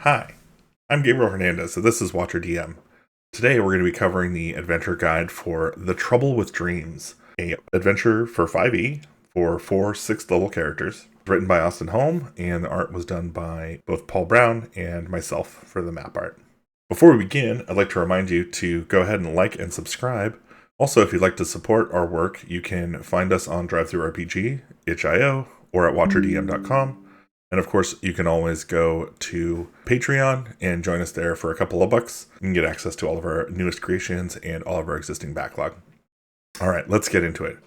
Hi, I'm Gabriel Hernandez, so this is Watcher DM. Today we're going to be covering the adventure guide for The Trouble with Dreams, a adventure for 5e for 4 6th level characters. Written by Austin Holm, and the art was done by both Paul Brown and myself for the map art. Before we begin, I'd like to remind you to go ahead and like and subscribe. Also, if you'd like to support our work, you can find us on DriveThruRPG, itch.io, or at WatcherDM.com. And of course, you can always go to Patreon and join us there for a couple of bucks. You can get access to all of our newest creations and all of our existing backlog. All right, let's get into it.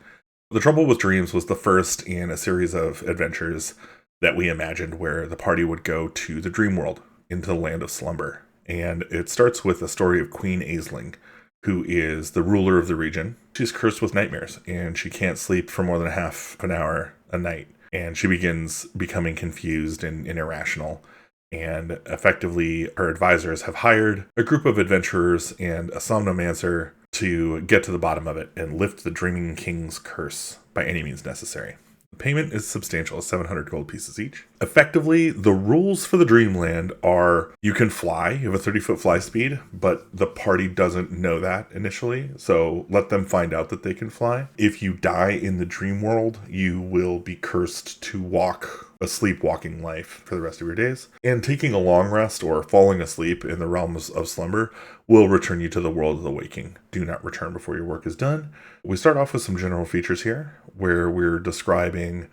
The Trouble with Dreams was the first in a series of adventures that we imagined where the party would go to the dream world, into the land of slumber. And it starts with the story of Queen Aisling, who is the ruler of the region. She's cursed with nightmares, and she can't sleep for more than half an hour a night. And she begins becoming confused and irrational. And effectively, her advisors have hired a group of adventurers and a somnomancer to get to the bottom of it and lift the Dreaming King's curse by any means necessary. The payment is substantial, 700 gold pieces each. Effectively, the rules for the Dreamland are you can fly, you have a 30-foot fly speed, but the party doesn't know that initially, so let them find out that they can fly. If you die in the dream world, you will be cursed to walk a sleepwalking life for the rest of your days. And taking a long rest or falling asleep in the realms of slumber will return you to the world of the waking. Do not return before your work is done. We start off with some general features here, where we're describing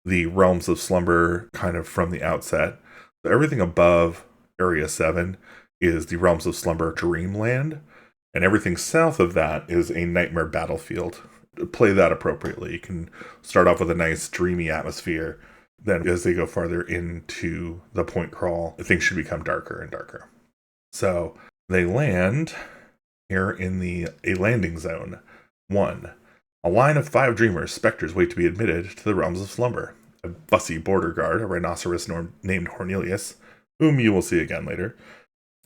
the realms of slumber kind of from the outset. So everything above Area 7 is the realms of slumber dreamland, and everything south of that is a nightmare battlefield. Play that appropriately. You can start off with a nice dreamy atmosphere. Then as they go farther into the point crawl, things should become darker and darker. So they land here in a landing zone. 1. A line of 5 dreamers, specters, wait to be admitted to the realms of slumber. A fussy border guard, a rhinoceros named Cornelius, whom you will see again later,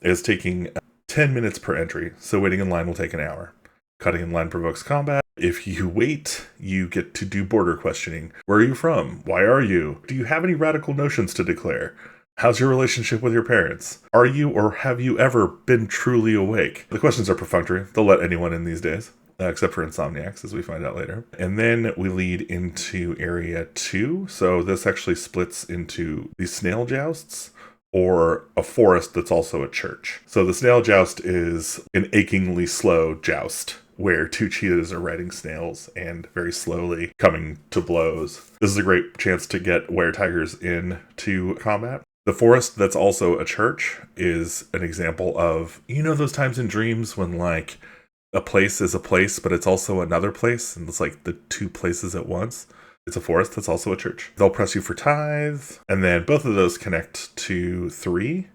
is taking 10 minutes per entry, so waiting in line will take an hour. Cutting in line provokes combat. If you wait, you get to do border questioning. Where are you from? Why are you? Do you have any radical notions to declare? How's your relationship with your parents? Are you or have you ever been truly awake? The questions are perfunctory. They'll let anyone in these days, except for insomniacs, as we find out later. And then we lead into Area 2. So this actually splits into the snail jousts, or a forest that's also a church. So the snail joust is an achingly slow joust, where 2 cheetahs are riding snails and very slowly coming to blows. This is a great chance to get were-tigers into combat. The forest that's also a church is an example of, those times in dreams when, like, a place is a place, but it's also another place, and it's like the 2 places at once. It's a forest that's also a church. They'll press you for tithe, and then both of those connect to 3,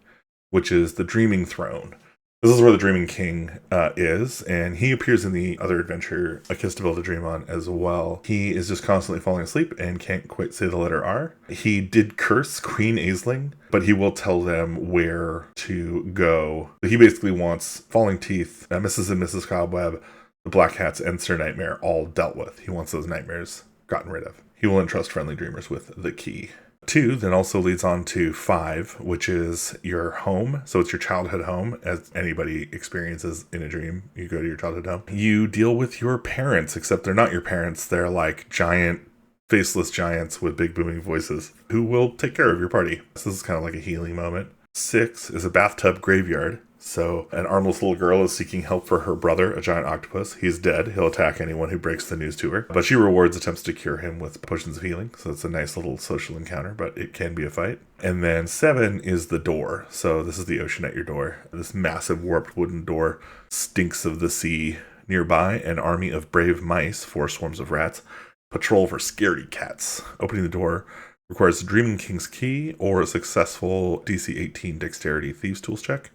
which is the Dreaming Throne. This is where the Dreaming King is, and he appears in the other adventure, A Kiss to Build a Dream On, as well. He is just constantly falling asleep and can't quite say the letter R. He did curse Queen Aisling, but he will tell them where to go. He basically wants Falling Teeth, Mrs. and Mrs. Cobweb, the Black Hats, and Sir Nightmare all dealt with. He wants those nightmares gotten rid of. He will entrust friendly dreamers with the key. 2 then also leads on to 5, which is your home. So it's your childhood home, as anybody experiences in a dream. You go to your childhood home. You deal with your parents, except they're not your parents. They're like giant, faceless giants with big booming voices who will take care of your party. So this is kind of like a healing moment. 6 is a bathtub graveyard. So an armless little girl is seeking help for her brother, a giant octopus. He's dead. He'll attack anyone who breaks the news to her. But she rewards attempts to cure him with potions of healing. So it's a nice little social encounter, but it can be a fight. And then 7 is the door. So this is the ocean at your door. This massive warped wooden door stinks of the sea. Nearby, an army of brave mice, 4 swarms of rats, patrol for scaredy cats. Opening the door requires the Dreaming King's key or a successful DC 18 dexterity thieves tools check.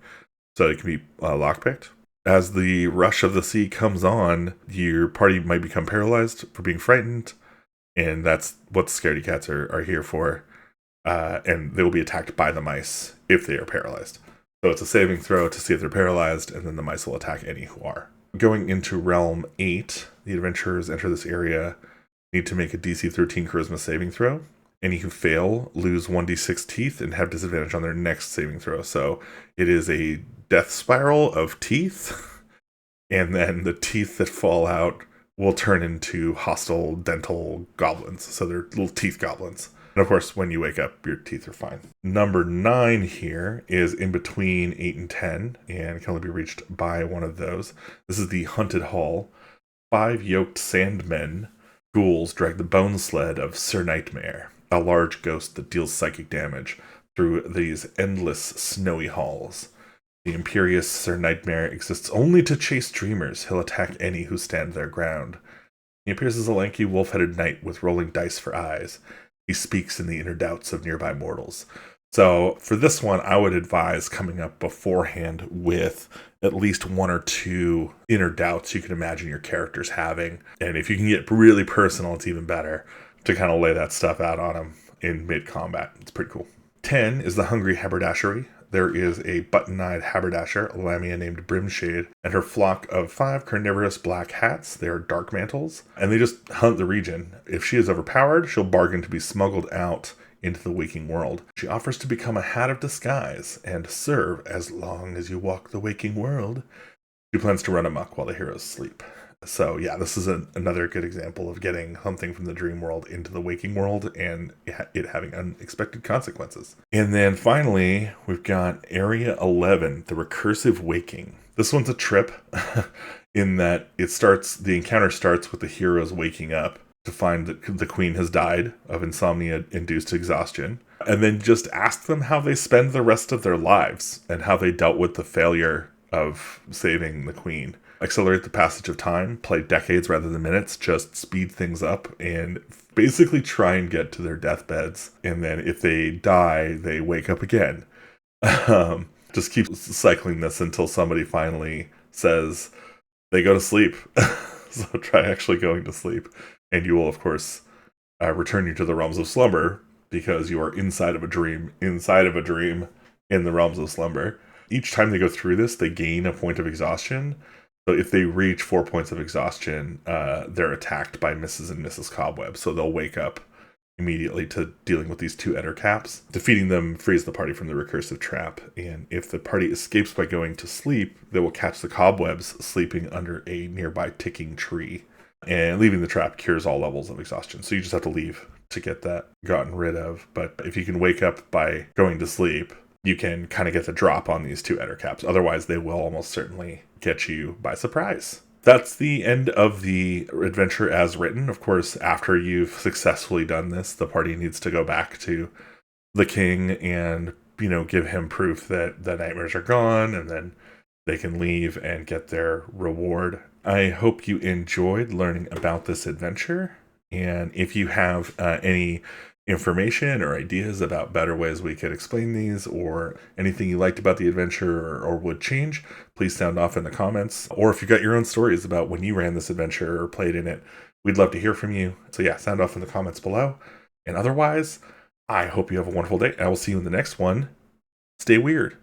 So it can be lockpicked. As the rush of the sea comes on, your party might become paralyzed for being frightened, and that's what the scaredy cats are here for. And they will be attacked by the mice if they are paralyzed. So it's a saving throw to see if they're paralyzed, and then the mice will attack any who are. Going into Realm 8, the adventurers enter this area, need to make a DC 13 Charisma saving throw. Any who fail lose 1d6 teeth and have disadvantage on their next saving throw. So it is a death spiral of teeth, and then the teeth that fall out will turn into hostile dental goblins. So they're little teeth goblins. And of course, when you wake up, your teeth are fine. Number 9 here is in between 8 and 10, and can only be reached by one of those. This is the Hunted Hall. 5 yoked sandmen, ghouls, drag the bone sled of Sir Nightmare, a large ghost that deals psychic damage through these endless snowy halls. The imperious Sir Nightmare exists only to chase dreamers. He'll attack any who stand their ground. He appears as a lanky wolf-headed knight with rolling dice for eyes. He speaks in the inner doubts of nearby mortals. So for this one, I would advise coming up beforehand with at least 1 or 2 inner doubts you can imagine your characters having. And if you can get really personal, it's even better to kind of lay that stuff out on them in mid-combat. It's pretty cool. 10 is the Hungry Haberdashery. There is a button-eyed haberdasher, Lamia named Brimshade, and her flock of 5 carnivorous black hats. They are dark mantles, and they just hunt the region. If she is overpowered, she'll bargain to be smuggled out into the waking world. She offers to become a hat of disguise and serve as long as you walk the waking world. She plans to run amok while the heroes sleep. So yeah, this is another good example of getting something from the dream world into the waking world and it having unexpected consequences. And then finally, we've got Area 11, the Recursive Waking. This one's a trip in that the encounter starts with the heroes waking up to find that the queen has died of insomnia-induced exhaustion, and then just ask them how they spend the rest of their lives and how they dealt with the failure of saving the queen. Accelerate the passage of time, play decades rather than minutes, just speed things up and basically try and get to their deathbeds. And then if they die, they wake up again. Just keep cycling this until somebody finally says they go to sleep. So try actually going to sleep. And you will, of course, return you to the realms of slumber because you are inside of a dream in the realms of slumber. Each time they go through this, they gain a point of exhaustion. So if they reach 4 points of exhaustion, they're attacked by Mrs. and Mrs. Cobweb. So they'll wake up immediately to dealing with these 2 enter caps. Defeating them frees the party from the recursive trap. And if the party escapes by going to sleep, they will catch the cobwebs sleeping under a nearby ticking tree. And leaving the trap cures all levels of exhaustion. So you just have to leave to get that gotten rid of. But if you can wake up by going to sleep, you can kind of get the drop on these 2 enter caps. Otherwise, they will almost certainly get you by surprise. That's the end of the adventure as written. Of course, after you've successfully done this, the party needs to go back to the king and, give him proof that the nightmares are gone, and then they can leave and get their reward. I hope you enjoyed learning about this adventure. And if you have any information or ideas about better ways we could explain these, or anything you liked about the adventure or would change, please sound off in the comments. Or if you've got your own stories about when you ran this adventure or played in it, we'd love to hear from you. So yeah, sound off in the comments below. And otherwise, I hope you have a wonderful day. I will see you in the next one. Stay weird.